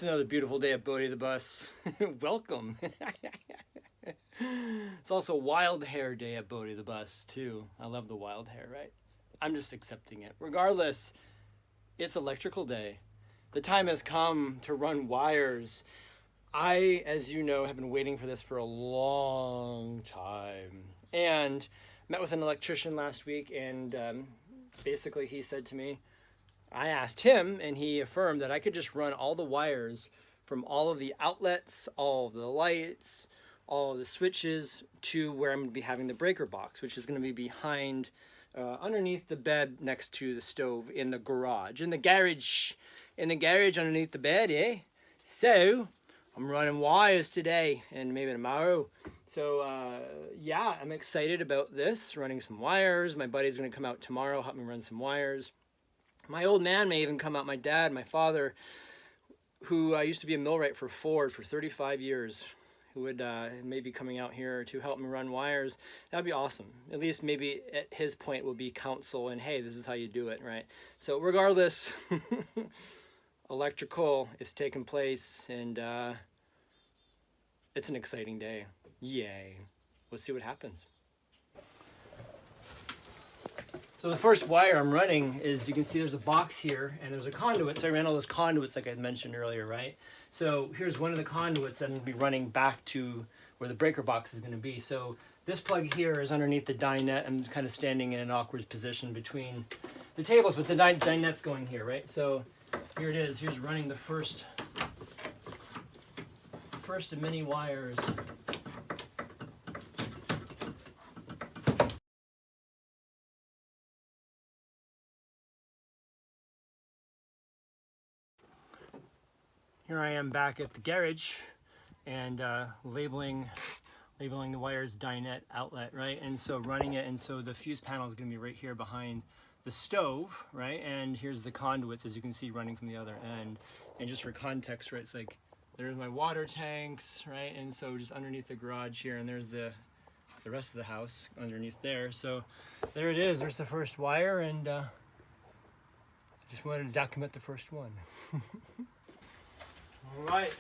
It's another beautiful day at Bodie the Bus. Welcome. It's also Wild Hair Day at Bodie the Bus too. I love the wild hair, right? I'm just accepting it. Regardless, it's electrical day. The time has come to run wires. I, as you know, have been waiting for this for a long time. And met with an electrician last week, and basically he said to me, I asked him, and he affirmed that I could just run all the wires from all of the outlets, all of the lights, all of the switches to where I'm going to be having the breaker box, which is going to be behind, underneath the bed next to the stove in the garage. In the garage underneath the bed, eh? So, I'm running wires today and maybe tomorrow. So, yeah, I'm excited about this, running some wires. My buddy's going to come out tomorrow, help me run some wires. My old man may even come out, my dad, my father, who used to be a millwright for Ford for 35 years, who would maybe coming out here to help me run wires. That'd be awesome. At least maybe at his point will be counsel and, hey, this is how you do it, right? So regardless, electrical is taking place, and it's an exciting day. Yay. Let's see what happens. So the first wire I'm running is, you can see there's a box here and there's a conduit. So I ran all those conduits like I mentioned earlier, right? So here's one of the conduits that I'm going to be running back to where the breaker box is going to be. So this plug here is underneath the dinette. I'm kind of standing in an awkward position between the tables, but the dinette's going here, right? So here it is. Here's running the first of many wires. Here I am back at the garage and labeling the wires dinette outlet, right? And so running it, and so the fuse panel is going to be right here behind the stove, right? And here's the conduits, as you can see, running from the other end. And just for context, right, it's like there's my water tanks, right? And so just underneath the garage here, and there's the rest of the house underneath there. So there it is. There's the first wire, and just wanted to document the first one. All right,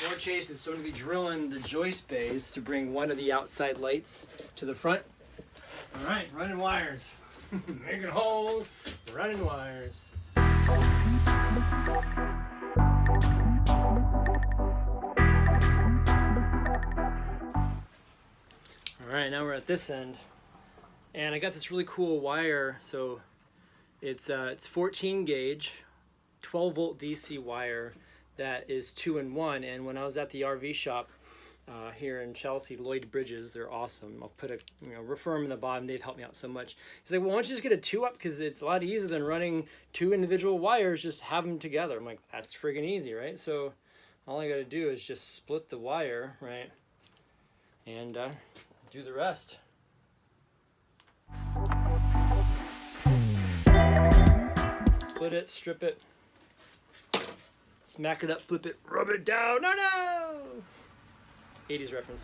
more chases. So I'm going to be drilling the joist bays to bring one of the outside lights to the front. All right, running wires. Making holes, running wires. All right, now we're at this end. And I got this really cool wire. So it's 14 gauge, 12 volt DC wire. That is 2-in-1, and when I was at the RV shop here in Chelsea, LLoyd Bridges, they're awesome. I'll put refer them in the bottom. They've helped me out so much. He's like, well, why don't you just get a 2-up, because it's a lot easier than running 2 individual wires. Just have them together. I'm like, that's friggin' easy, right? So all I got to do is just split the wire, right, and do the rest. Split it, strip it. Smack it up, flip it, rub it down. No, no! 80s reference.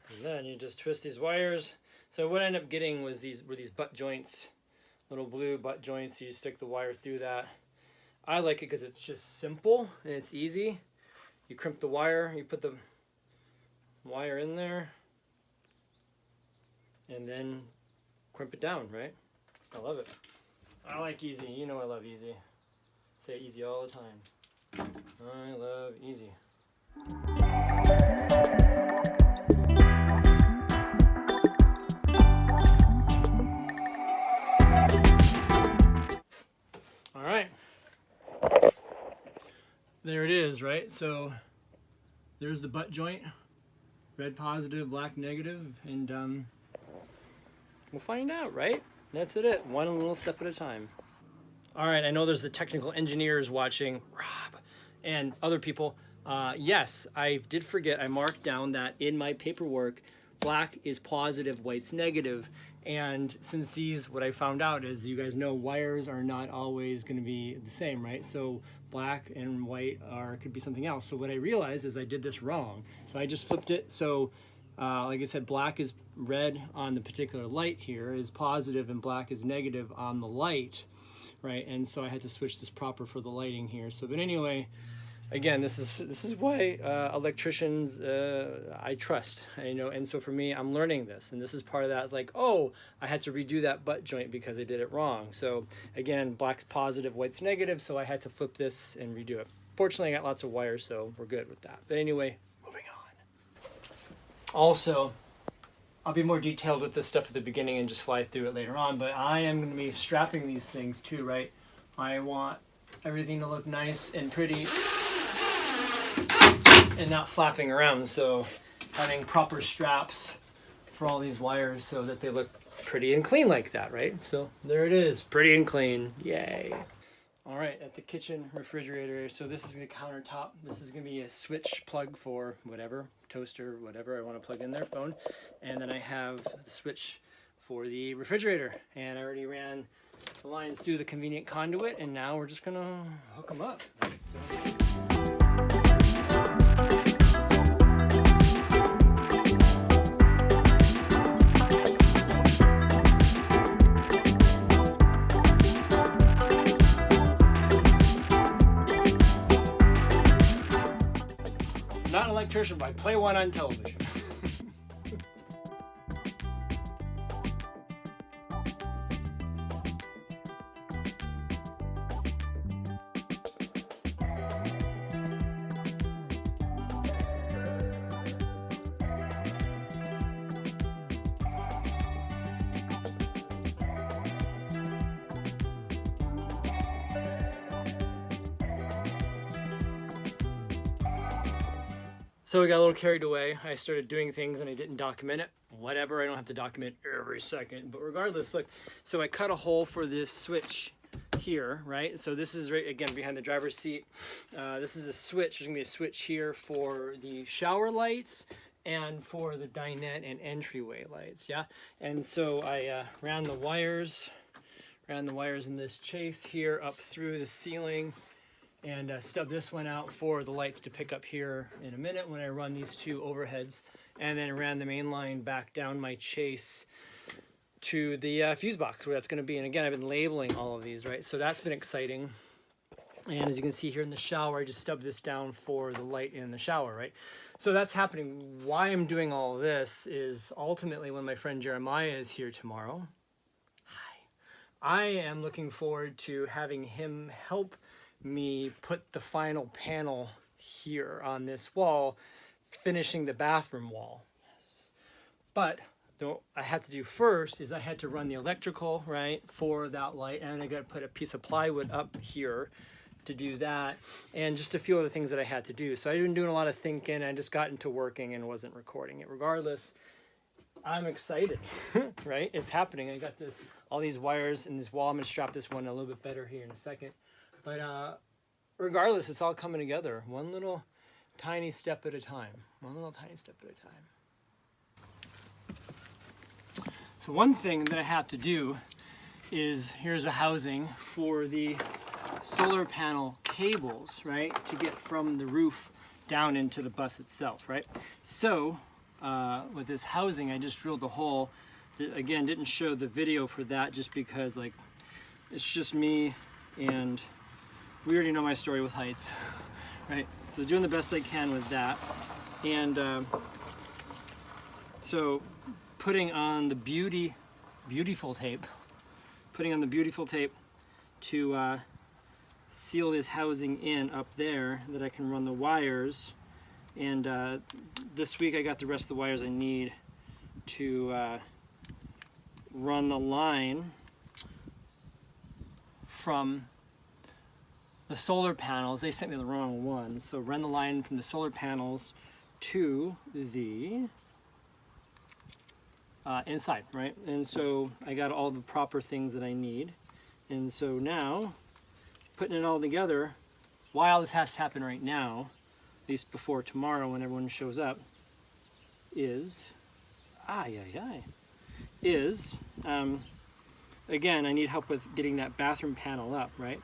And then you just twist these wires. So what I ended up getting was these butt joints, little blue butt joints. So you stick the wire through that. I like it because it's just simple and it's easy. You crimp the wire, you put the wire in there, and then crimp it down, right? I love it. I like easy. You know I love easy. Say easy all the time. I love easy. All right. There it is, right? So there's the butt joint. Red positive, black negative, and we'll find out, right? That's it, one little step at a time. All right, I know there's the technical engineers watching, Rob, and other people. Yes, I did forget, I marked down that in my paperwork, black is positive, white's negative. And since what I found out is, you guys know, wires are not always going to be the same, right? So black and white could be something else. So what I realized is I did this wrong. So I just flipped it. So like I said, black is red on the particular light here is positive, and black is negative on the light, right? And so I had to switch this proper for the lighting here. So, but anyway, again, this is why electricians I trust, you know. And so for me, I'm learning this, and this is part of that. It's like, oh, I had to redo that butt joint because I did it wrong. So again, black's positive, white's negative, so I had to flip this and redo it. Fortunately, I got lots of wires, so we're good with that. But anyway, moving on. Also, I'll be more detailed with this stuff at the beginning and just fly through it later on, but I am going to be strapping these things too, right? I want everything to look nice and pretty and not flapping around, so having proper straps for all these wires so that they look pretty and clean like that, right? So there it is, pretty and clean, yay. All right, at the kitchen refrigerator, so this is the countertop. This is gonna be a switch plug for whatever, toaster, whatever I wanna plug in there, phone. And then I have the switch for the refrigerator. And I already ran the lines through the convenient conduit, and now we're just gonna hook them up. So. Not an electrician, but I play one on television. So we got a little carried away. I started doing things and I didn't document it. Whatever, I don't have to document every second. But regardless, look, so I cut a hole for this switch here, right? So this is right, again, behind the driver's seat. This is a switch. There's gonna be a switch here for the shower lights and for the dinette and entryway lights, yeah? And so I ran the wires in this chase here up through the ceiling, and stub this one out for the lights to pick up here in a minute when I run these two overheads, and then ran the main line back down my chase to the fuse box where that's going to be. And again, I've been labeling all of these, right? So that's been exciting. And as you can see here in the shower, I just stubbed this down for the light in the shower, right? So that's happening. Why I'm doing all of this is ultimately when my friend Jeremiah is here tomorrow, I am looking forward to having him help me put the final panel here on this wall, finishing the bathroom wall. Yes. But what I had to do first is I had to run the electrical, right, for that light, and I got to put a piece of plywood up here to do that, and just a few other things that I had to do. So I've been doing a lot of thinking. I just got into working and wasn't recording it. Regardless, I'm excited, right? It's happening. I got all these wires in this wall. I'm gonna strap this one a little bit better here in a second. But regardless, it's all coming together. One little tiny step at a time. One little tiny step at a time. So one thing that I have to do is, here's a housing for the solar panel cables, right? To get from the roof down into the bus itself, right? So with this housing, I just drilled a hole. Again, didn't show the video for that just because, like, it's just me, and we already know my story with heights, right? So doing the best I can with that. And so putting on the beautiful tape to seal this housing in up there that I can run the wires. And this week I got the rest of the wires I need to run the line from the solar panels. They sent me the wrong one, so run the line from the solar panels to the inside, right? And so I got all the proper things that I need. And so now, putting it all together, while this has to happen right now, at least before tomorrow when everyone shows up, is, again, I need help with getting that bathroom panel up, right?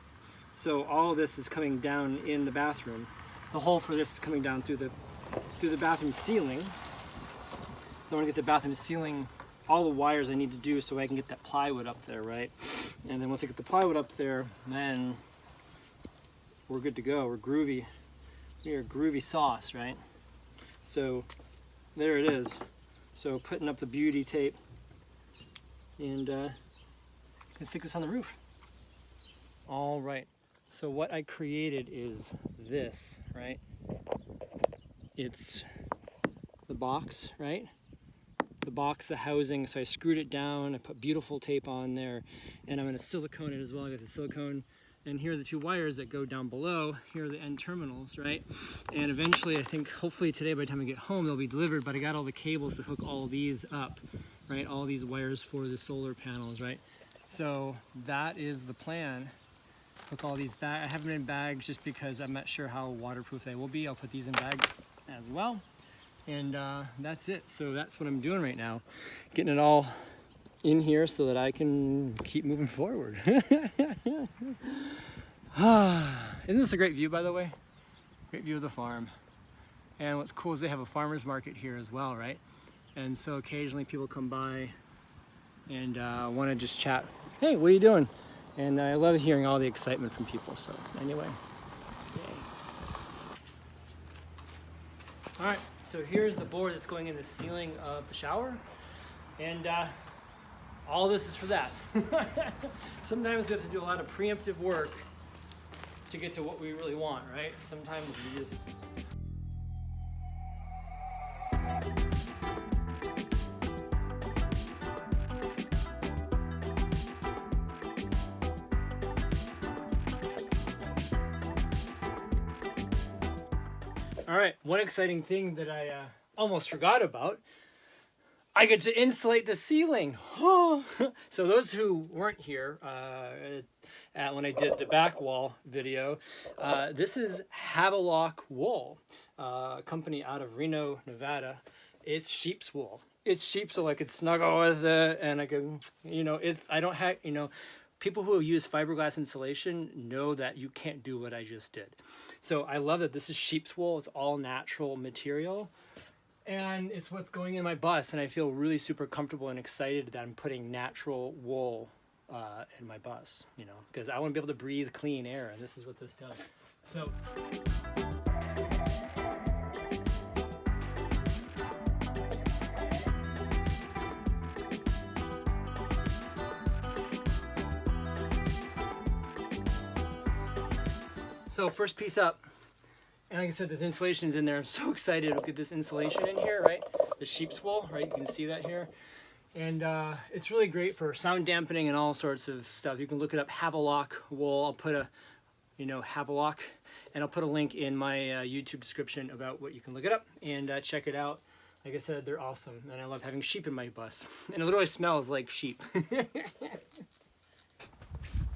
So all of this is coming down in the bathroom. The hole for this is coming down through the bathroom ceiling. So I want to get the bathroom ceiling, all the wires I need to do so I can get that plywood up there, right? And then once I get the plywood up there, then we're good to go. We're groovy. We are groovy sauce, right? So there it is. So putting up the beauty tape and gonna stick this on the roof. All right. So what I created is this, right? It's the box, right? The box, the housing. So I screwed it down, I put beautiful tape on there, and I'm gonna silicone it as well. I got the silicone, and here are the two wires that go down below. Here are the end terminals, right? And eventually, I think, hopefully today, by the time I get home, they'll be delivered, but I got all the cables to hook all these up, right? All these wires for the solar panels, right? So that is the plan. Hook all these bags. I have them in bags just because I'm not sure how waterproof they will be. I'll put these in bags as well. And that's it. So that's what I'm doing right now. Getting it all in here so that I can keep moving forward. Isn't this a great view, by the way? Great view of the farm. And what's cool is they have a farmer's market here as well, right? And so occasionally people come by and want to just chat. Hey, what are you doing? And I love hearing all the excitement from people. So anyway, yay. All right, so here's the board that's going in the ceiling of the shower. And all this is for that. Sometimes we have to do a lot of preemptive work to get to what we really want, right? Sometimes we just... All right, one exciting thing that I almost forgot about, I get to insulate the ceiling. So those who weren't here when I did the back wall video, this is Havelock wool, a company out of Reno, Nevada. It's sheep's wool. It's sheep, so I could snuggle with it, and I can, I don't have, people who use fiberglass insulation know that you can't do what I just did. So I love that this is sheep's wool. It's all natural material. And it's what's going in my bus. And I feel really super comfortable and excited that I'm putting natural wool in my bus, because I want to be able to breathe clean air. And this is what this does. So. So first piece up, and like I said, this insulation is in there. I'm so excited to get this insulation in here, right? The sheep's wool, right? You can see that here. And it's really great for sound dampening and all sorts of stuff. You can look it up, Havelock wool. I'll put a, Havelock, and I'll put a link in my YouTube description about what you can look it up and check it out. Like I said, they're awesome, and I love having sheep in my bus. And it literally smells like sheep.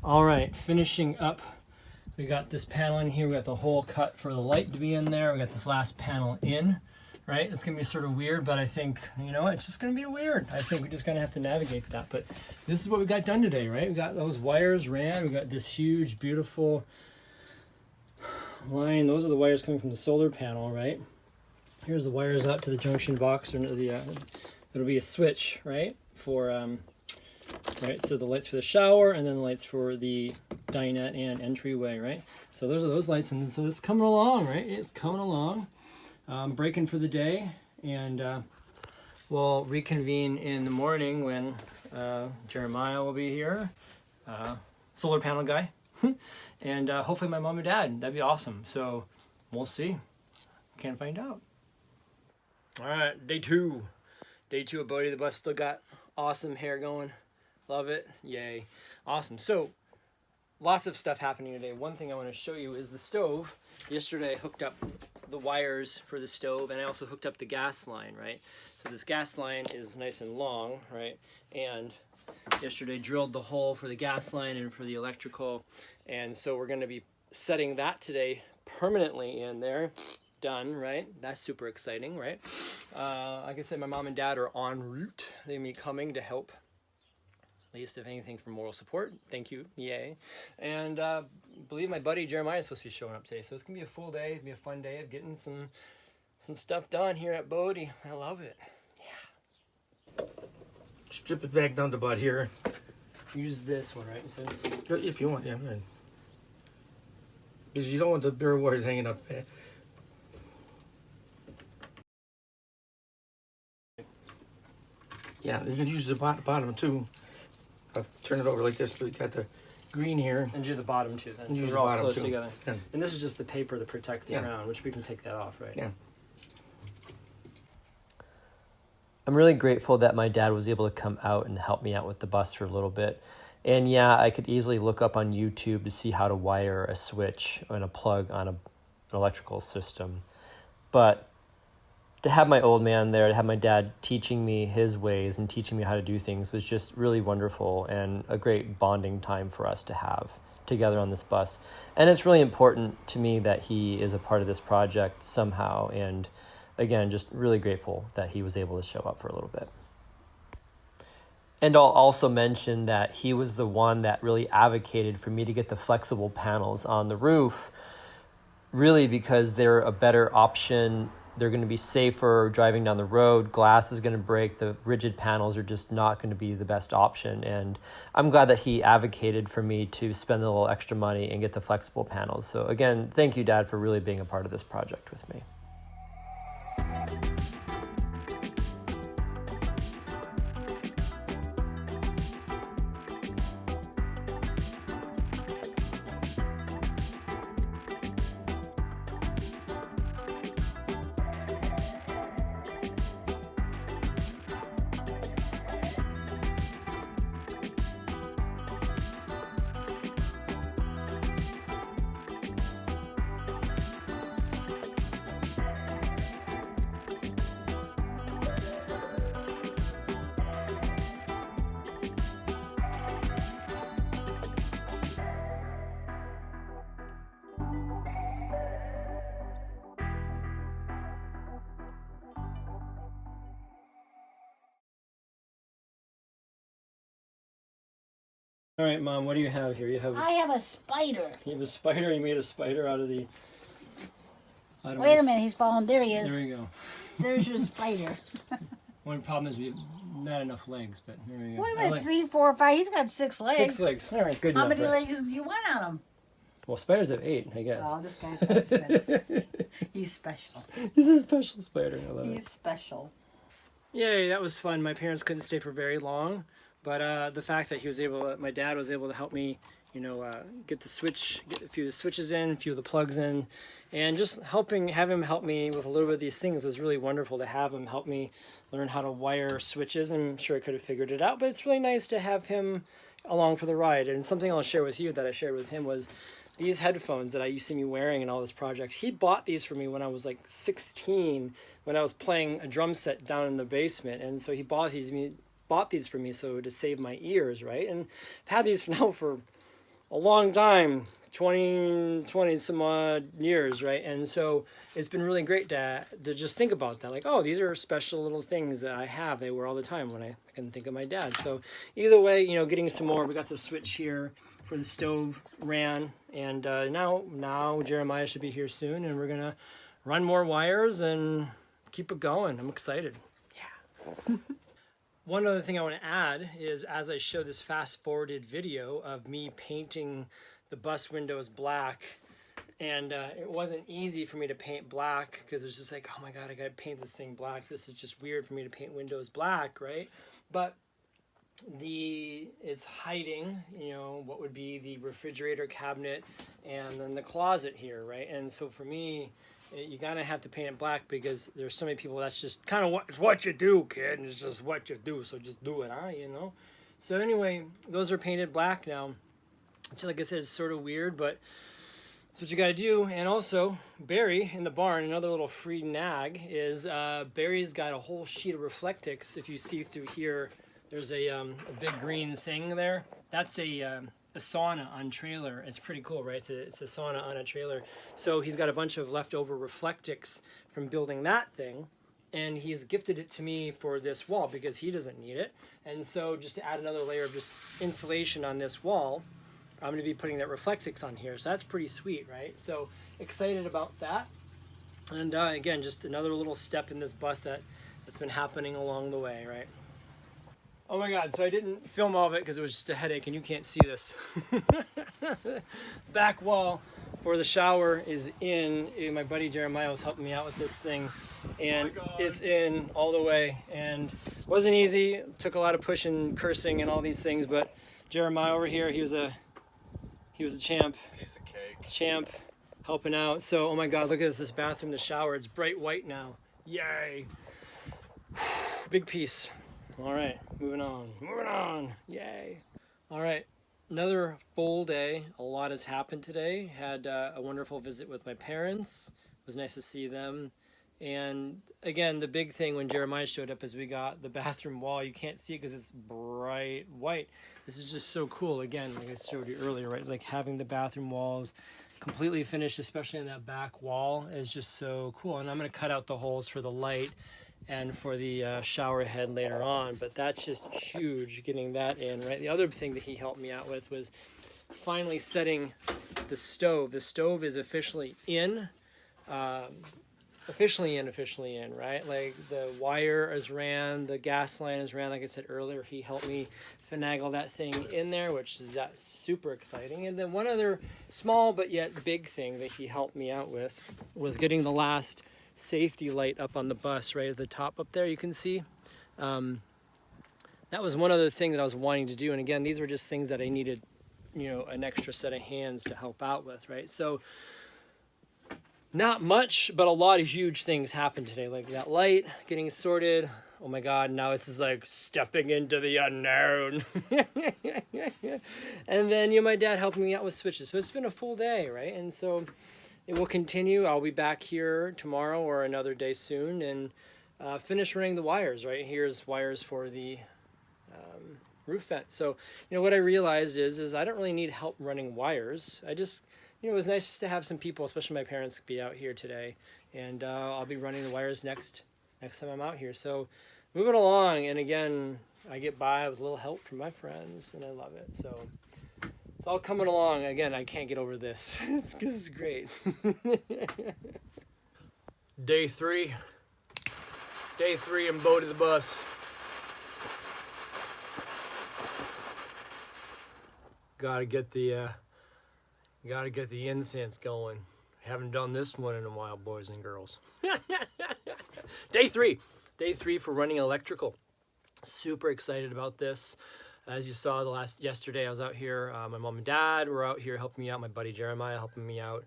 All right, finishing up. We got this panel in here. We got the hole cut for the light to be in there. We got this last panel in, right? It's gonna be sort of weird, but I think, it's just gonna be weird. I think we're just gonna have to navigate that. But this is what we got done today, right? We got those wires ran. We got this huge, beautiful line. Those are the wires coming from the solar panel, right? Here's the wires out to the junction box, or it'll be a switch, right? For right, so the lights for the shower, and then the lights for the dinette and entryway, right? So those are those lights, and so it's coming along, right? It's coming along. Breaking for the day, and we'll reconvene in the morning when Jeremiah will be here, solar panel guy, and hopefully my mom and dad. That'd be awesome. So we'll see. Can't find out. All right, day two of Bodie the bus. Still got awesome hair going. Love it. Yay. Awesome. So lots of stuff happening today. One thing I want to show you is the stove. Yesterday I hooked up the wires for the stove, and I also hooked up the gas line, right? So this gas line is nice and long, right? And yesterday drilled the hole for the gas line and for the electrical. And so we're going to be setting that today permanently in there. Done, right? That's super exciting, right? Like I said, my mom and dad are en route. They're going to be coming to help. At least if anything, for moral support. Thank you. Yay. And believe my buddy Jeremiah is supposed to be showing up today, so it's gonna be a full day. It'll be a fun day of getting some stuff done here at Bodie. I love it. Yeah. Strip it back down to about here. Use this one, right? So, If you want, yeah. Because you don't want the bare wires hanging up there. Yeah, you can use the bottom too. I'll turn it over like this, but you got the green here. and do the bottom too. Then. And So use we're the all bottom close too. together. Yeah. And this is just the paper to protect the Yeah. ground, which we can take that off, right? Yeah. I'm really grateful that my dad was able to come out and help me out with the bus for a little bit. And yeah, I could easily look up on YouTube to see how to wire a switch and a plug on an electrical system. But to have my old man there, to have my dad teaching me his ways and teaching me how to do things was just really wonderful and a great bonding time for us to have together on this bus. And it's really important to me that he is a part of this project somehow. And again, just really grateful that he was able to show up for a little bit. And I'll also mention that he was the one that really advocated for me to get the flexible panels on the roof, really because they're a better option. They're going to be safer driving down the road. Glass is going to break. The rigid panels are just not going to be the best option. And I'm glad that he advocated for me to spend a little extra money and get the flexible panels. So again, thank you, Dad, for really being a part of this project with me. All right, Mom, what do you have here? I have a spider. You have a spider? You made a spider out of the... Wait a minute, he's falling. There he is. There you go. There's your spider. One problem is we have not enough legs, but there you go. Wait a minute, 3, 4, 5. He's got 6 legs. 6 legs. All right, good How enough. many legs do you want on him? Well, spiders have 8, I guess. Oh, this guy's got 6. He's special. He's a special spider. I love it. He's special. Yay, that was fun. My parents couldn't stay for very long, but the fact that my dad was able to help me, get a few of the switches in, a few of the plugs in, and just have him help me with a little bit of these things was really wonderful to have him help me learn how to wire switches. I'm sure I could have figured it out, but it's really nice to have him along for the ride. And something I'll share with you that I shared with him was these headphones that I used to be wearing in all this projects. He bought these for me when I was like 16, when I was playing a drum set down in the basement. And so he bought these for me so to save my ears, right? And I've had these now for a long time, 20 some odd years, right? And so it's been really great to just think about that. Like, oh, these are special little things that I have. They wear all the time when I can think of my dad. So either way, getting some more. We got the switch here for the stove ran. And now Jeremiah should be here soon. And we're going to run more wires and keep it going. I'm excited. Yeah. One other thing I want to add is as I show this fast-forwarded video of me painting the bus windows black, and it wasn't easy for me to paint black because it's just like, oh my god, I gotta paint this thing black. This is just weird for me to paint windows black, right? But it's hiding, what would be the refrigerator cabinet and then the closet here, right? And so for me, you gotta have to paint it black because there's so many people that's just kind of what you do, kid. It's just what you do, so just do it, huh? So anyway, those are painted black now. Which, like I said, is sort of weird, but that's what you gotta do. And also, Barry in the barn, another little free nag, is Barry's got a whole sheet of Reflectix. If you see through here, there's a big green thing there. That's a sauna on trailer. It's pretty cool, right? It's a sauna on a trailer. So he's got a bunch of leftover Reflectix from building that thing, and he's gifted it to me for this wall because he doesn't need it. And so just to add another layer of just insulation on this wall, I'm going to be putting that Reflectix on here, so that's pretty sweet, right? So excited about that. And again, just another little step in this bus that's been happening along the way, right? Oh my God, so I didn't film all of it because it was just a headache and you can't see this. Back wall for the shower is in. My buddy Jeremiah was helping me out with this thing, and it's in all the way, and it wasn't easy. Took a lot of pushing, cursing, and all these things, but Jeremiah over here, he was a champ. Piece of cake. Champ, helping out. So, oh my God, look at this bathroom, the shower. It's bright white now. Yay. Big piece. All right, moving on. Yay. All right, another full day. A lot has happened today. Had a wonderful visit with my parents. It was nice to see them. And again, the big thing when Jeremiah showed up is we got the bathroom wall. You can't see it because it's bright white. This is just so cool. Again, like I showed you earlier, right? Like having the bathroom walls completely finished, especially in that back wall, is just so cool. And I'm going to cut out the holes for the light and for the shower head later on, but that's just huge, getting that in, right? The other thing that he helped me out with was finally setting the stove. The stove is officially in, right? Like the wire is ran, the gas line is ran. Like I said earlier, he helped me finagle that thing in there, which is super exciting. And then one other small but yet big thing that he helped me out with was getting the last safety light up on the bus right at the top up there. You can see that was one other thing that I was wanting to do. And again, these were just things that I needed, an extra set of hands to help out with, right? So not much, but a lot of huge things happened today, like that light getting sorted. Oh my God, now this is like stepping into the unknown. And then, my dad helping me out with switches. So it's been a full day, right? And so it will continue. I'll be back here tomorrow or another day soon and finish running the wires, right? Here's wires for the roof vent. So, what I realized is I don't really need help running wires. I just, it was nice just to have some people, especially my parents, be out here today. And I'll be running the wires next time I'm out here. So moving along, and again, I get by with a little help from my friends, and I love it. So it's all coming along. Again, I can't get over this. This is great. Day three and boat of the bus. Gotta get the incense going. Haven't done this one in a while, boys and girls. Day three for running electrical. Super excited about this. As you saw yesterday, I was out here. My mom and dad were out here helping me out. My buddy Jeremiah helping me out.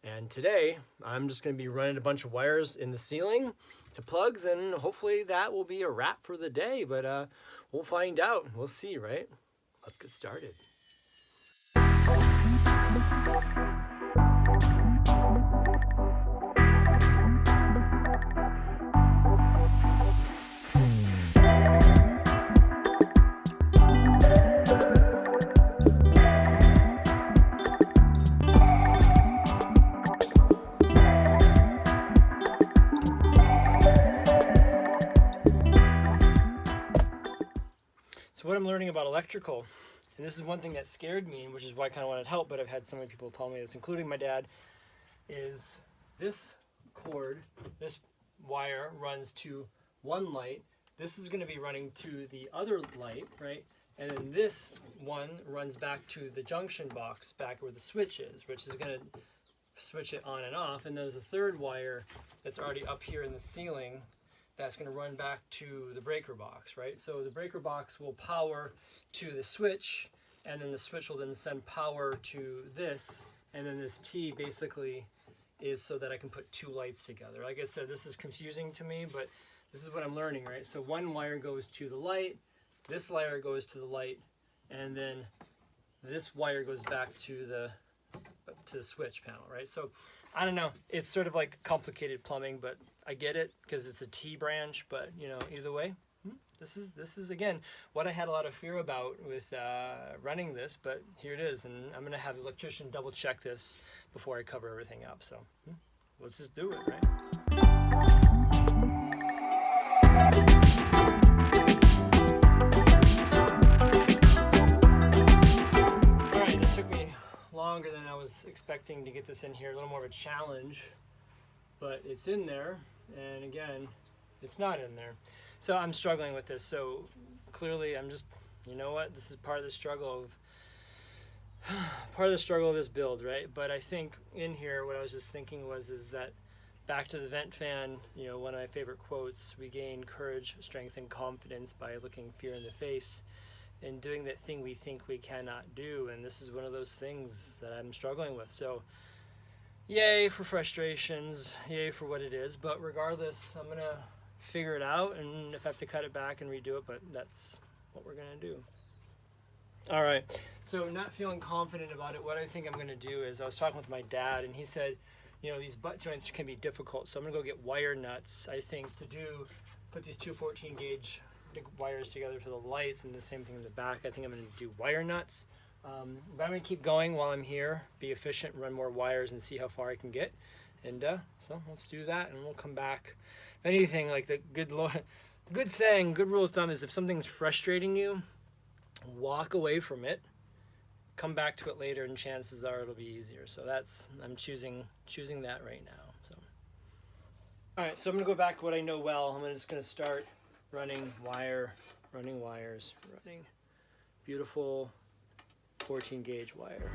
And today, I'm just going to be running a bunch of wires in the ceiling to plugs, and hopefully that will be a wrap for the day. But we'll find out. We'll see, right? Let's get started. So what I'm learning about electrical, and this is one thing that scared me, which is why I kind of wanted help, but I've had so many people tell me this, including my dad, is this cord, this wire runs to one light. This is going to be running to the other light, right? And then this one runs back to the junction box, back where the switch is, which is going to switch it on and off. And there's a third wire that's already up here in the ceiling that's going to run back to the breaker box, right? So the breaker box will power to the switch, and then the switch will then send power to this, and then this T basically is so that I can put two lights together. Like I said, this is confusing to me, but this is what I'm learning, right? So one wire goes to the light, this wire goes to the light, and then this wire goes back to the switch panel, right? So I don't know, it's sort of like complicated plumbing, but I get it because it's a T branch, but either way, this is again what I had a lot of fear about with running this, but here it is, and I'm gonna have the electrician double check this before I cover everything up. So let's just do it, right? All right, it took me longer than I was expecting to get this in here, a little more of a challenge, but it's in there, and again, it's not in there. So I'm struggling with this, so clearly I'm just, you know what, this is part of the struggle of this build, right? But I think in here, what I was just thinking is that back to the vent fan, you know, one of my favorite quotes, we gain courage, strength, and confidence by looking fear in the face and doing that thing we think we cannot do. And this is one of those things that I'm struggling with. So yay for frustrations, yay for what it is. But regardless, I'm going to figure it out. And if I have to cut it back and redo it, but that's what we're going to do. All right. So not feeling confident about it, what I think I'm going to do is I was talking with my dad, and he said, you know, these butt joints can be difficult. So I'm going to go get wire nuts, I think, put these two 14 gauge wires together for the lights, and the same thing in the back. I think I'm going to do wire nuts. But I'm going to keep going while I'm here, be efficient, run more wires, and see how far I can get. And so let's do that, and we'll come back. If anything, like the good rule of thumb is if something's frustrating you, walk away from it, come back to it later, and chances are it'll be easier. So I'm choosing that right now. So all right, so I'm going to go back to what I know well. I'm just going to start running wires, running beautiful 14 gauge wire.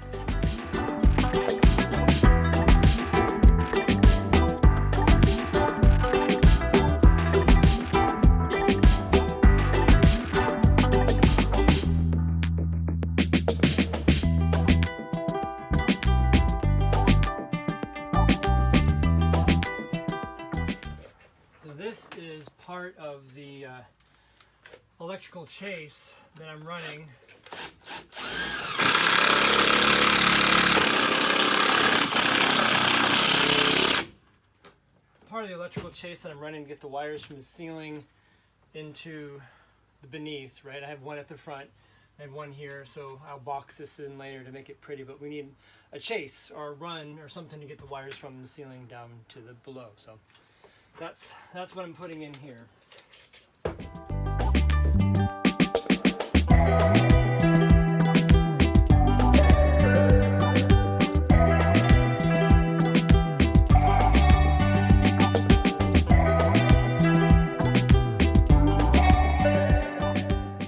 This is part of the electrical chase that I'm running. Part of the electrical chase that I'm running to get the wires from the ceiling into the beneath, right? I have one at the front, I have one here, so I'll box this in later to make it pretty, but we need a chase or a run or something to get the wires from the ceiling down to the below. So that's what I'm putting in here.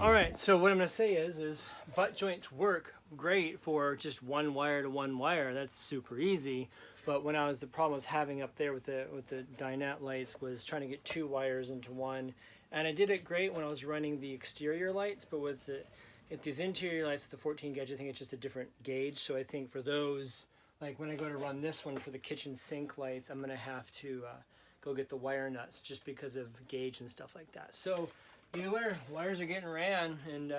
All right, so what I'm going to say is butt joints work great for just one wire to one wire. That's super easy. But the problem I was having up there with the dinette lights was trying to get two wires into one, and I did it great when I was running the exterior lights. But with these interior lights with the 14 gauge, I think it's just a different gauge. So I think for those, like when I go to run this one for the kitchen sink lights, I'm gonna have to go get the wire nuts just because of gauge and stuff like that. So either way, wires are getting ran, and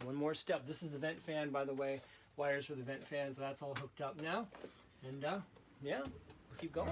one more step. This is the vent fan, by the way. Wires for the vent fan, so that's all hooked up now, and yeah, we'll keep going.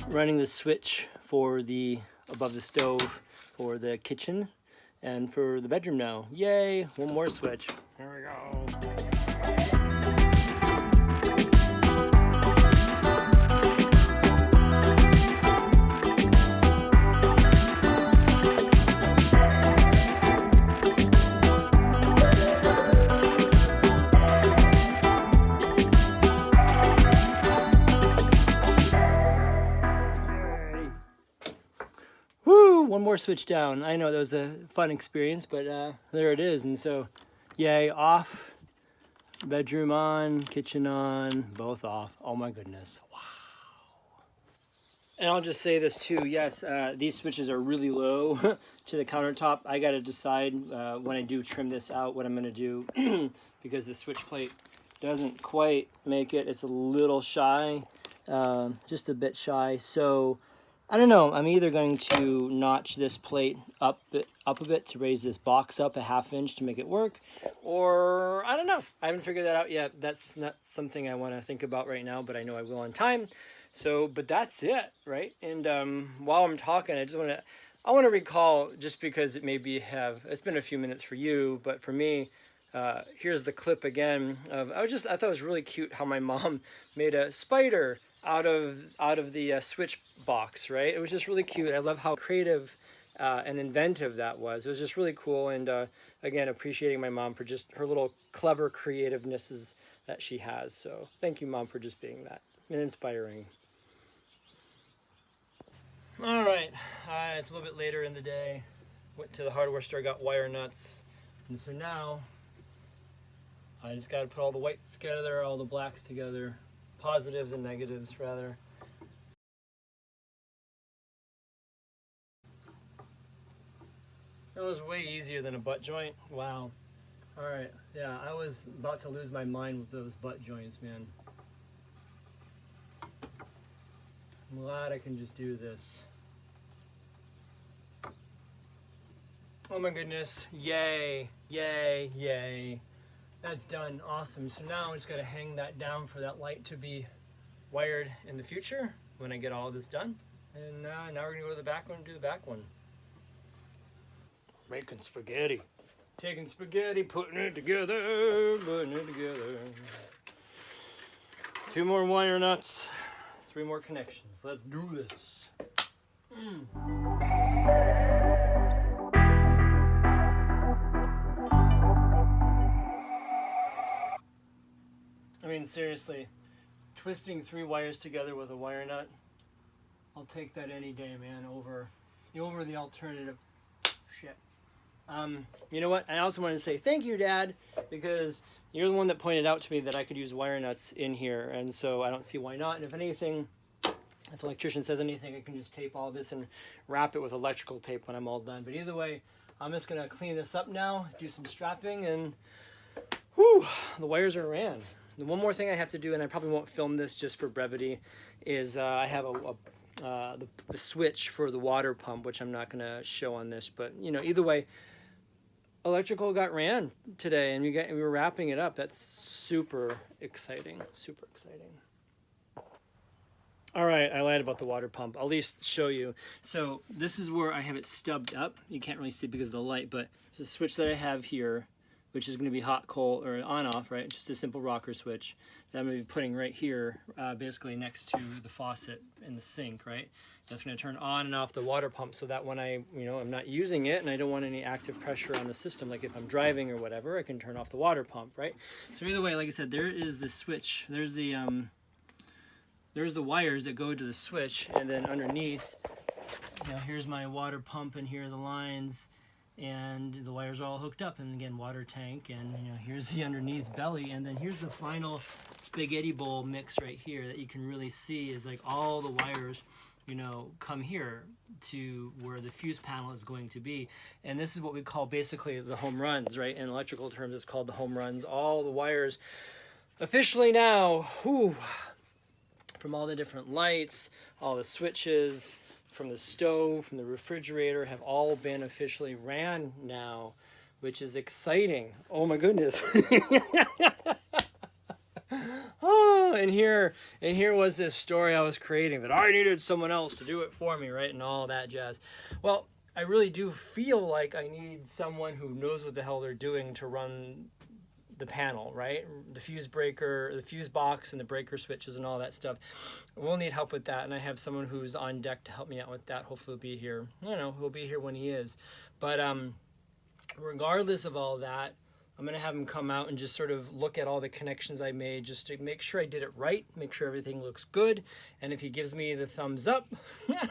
Running the switch for the above the stove for the kitchen and for the bedroom now. Yay, one more switch. Here we go. One more switch down. I know that was a fun experience, but there it is. And so, yay, off, bedroom on, kitchen on, both off. Oh my goodness, wow. And I'll just say this too, yes, these switches are really low to the countertop. I gotta decide when I do trim this out what I'm gonna do because the switch plate doesn't quite make it. It's a little shy, just a bit shy. So I don't know, I'm either going to notch this plate up a bit to raise this box up a ½ inch to make it work, or I don't know. I haven't figured that out yet. That's not something I want to think about right now, but I know I will in time. So, but that's it, right? And while I'm talking, I want to recall, just because it it's been a few minutes for you, but for me, here's the clip again of, I thought it was really cute how my mom made a spider out of the switch box, right? It was just really cute. I love how creative and inventive that was. It was just really cool. And again, appreciating my mom for just her little clever creativenesses that she has. So thank you, Mom, for just being that and inspiring. All right, it's a little bit later in the day. Went to the hardware store, got wire nuts. And so now I just got to put all the whites together, all the blacks together, positives and negatives rather. That was way easier than a butt joint. Wow. All right, yeah, I was about to lose my mind with those butt joints, man. I'm glad I can just do this. Oh my goodness, yay, yay, yay. That's done, awesome. So now I just gotta hang that down for that light to be wired in the future when I get all this done. And now we're gonna go to the back one and do the back one. Making spaghetti. Taking spaghetti, putting it together. 2 more wire nuts, 3 more connections. Let's do this. I mean, seriously, twisting 3 wires together with a wire nut, I'll take that any day, man, over the alternative shit. You know what? I also wanted to say thank you, Dad, because you're the one that pointed out to me that I could use wire nuts in here, and so I don't see why not. And if anything, if the electrician says anything, I can just tape all this and wrap it with electrical tape when I'm all done. But either way, I'm just going to clean this up now, do some strapping, and whew, the wires are ran. The one more thing I have to do, and I probably won't film this just for brevity, is I have the switch for the water pump, which I'm not going to show on this. But, you know, either way, electrical got ran today, and we were wrapping it up. That's super exciting, super exciting. All right, I lied about the water pump. I'll at least show you. So this is where I have it stubbed up. You can't really see because of the light, but there's a switch that I have here, which is going to be hot, cold, or on-off, right? Just a simple rocker switch that I'm going to be putting right here, basically next to the faucet in the sink, right? That's going to turn on and off the water pump so that when I'm not using it and I don't want any active pressure on the system, like if I'm driving or whatever, I can turn off the water pump, right? So either way, like I said, there is the switch. There's the wires that go to the switch, and then underneath, here's my water pump, and here are the lines, and the wires are all hooked up, and again, water tank, and here's the underneath belly, and then here's the final spaghetti bowl mix right here that you can really see is like all the wires come here to where the fuse panel is going to be. And this is what we call basically the home runs, right? In electrical terms, it's called the home runs. All the wires officially now, from all the different lights, all the switches, from the stove, from the refrigerator, have all been officially ran now, which is exciting. Oh my goodness. And here was this story I was creating that I needed someone else to do it for me, right? And all that jazz. Well, I really do feel like I need someone who knows what the hell they're doing to run the panel, right? The fuse breaker, the fuse box, and the breaker switches and all that stuff. We'll need help with that, and I have someone who's on deck to help me out with that. Hopefully he'll be here. He'll be here when he is. But regardless of all that, I'm going to have him come out and just sort of look at all the connections I made just to make sure I did it right, make sure everything looks good. And if he gives me the thumbs up,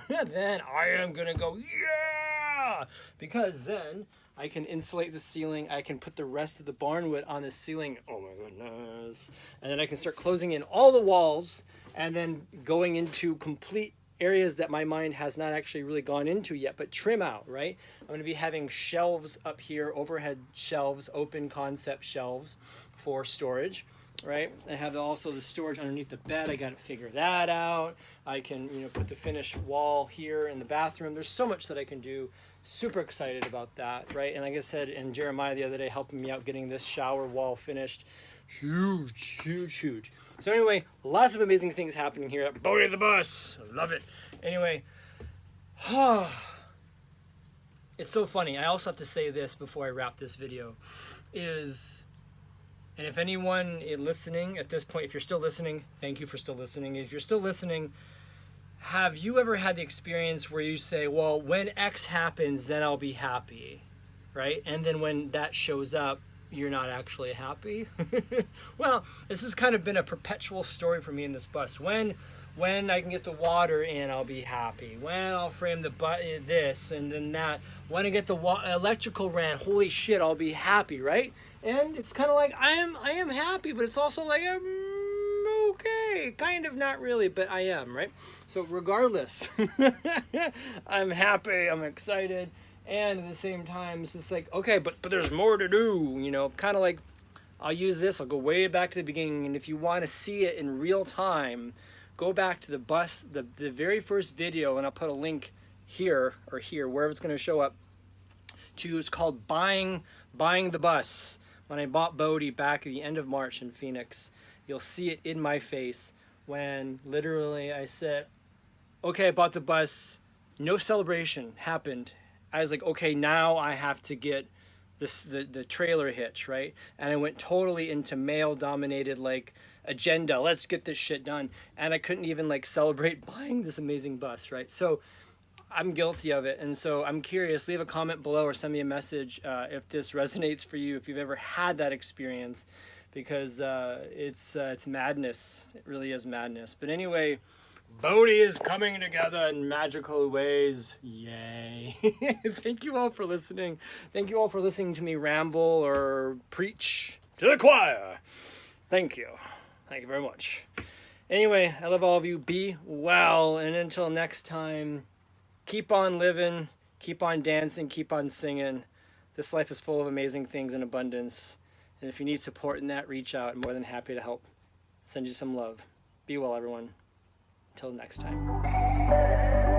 then I am going to go, yeah! Because then I can insulate the ceiling. I can put the rest of the barnwood on the ceiling. Oh my goodness. And then I can start closing in all the walls and then going into complete areas that my mind has not actually really gone into yet, but trim out, right? I'm going to be having shelves up here, overhead shelves, open concept shelves for storage, right? I have also the storage underneath the bed. I got to figure that out. I can, put the finished wall here in the bathroom. There's so much that I can do super excited about that, right? And like I said, and Jeremiah the other day helping me out getting this shower wall finished. Huge, huge, huge. So anyway, lots of amazing things happening here at Bodie the Bus. I love it. Anyway, it's so funny. I also have to say this before I wrap this video is, and if anyone is listening at this point, if you're still listening, thank you for still listening. If you're still listening, have you ever had the experience where you say, well, when X happens, then I'll be happy, right? And then when that shows up, you're not actually happy? Well, this has kind of been a perpetual story for me in this bus. When I can get the water in, I'll be happy. When I'll frame the this and then that. When I get the electrical ran, holy shit, I'll be happy, right? And it's kind of like I am happy, but it's also like I'm okay, kind of, not really, but I am, right? So regardless, I'm happy, I'm excited, and at the same time, it's just like, okay, but there's more to do, you know, kind of like, I'll use this, I'll go way back to the beginning, and if you want to see it in real time, go back to the bus, the very first video, and I'll put a link here, or here, wherever it's going to show up, to, it's called Buying the Bus. When I bought Bodie back at the end of March in Phoenix, you'll see it in my face when literally I said, okay, I bought the bus, no celebration happened. I was like, okay, now I have to get the trailer hitch, right? And I went totally into male-dominated, like, agenda. Let's get this shit done. And I couldn't even, like, celebrate buying this amazing bus, right? So I'm guilty of it. And so I'm curious, leave a comment below or send me a message if this resonates for you, if you've ever had that experience, because it's madness. It really is madness. But anyway, Bodie is coming together in magical ways. Yay. Thank you all for listening. Thank you all for listening to me ramble or preach to the choir. Thank you. Thank you very much. Anyway, I love all of you. Be well. And until next time, keep on living, keep on dancing, keep on singing. This life is full of amazing things in abundance. And if you need support in that, reach out. I'm more than happy to help. Send you some love. Be well, everyone. Until next time.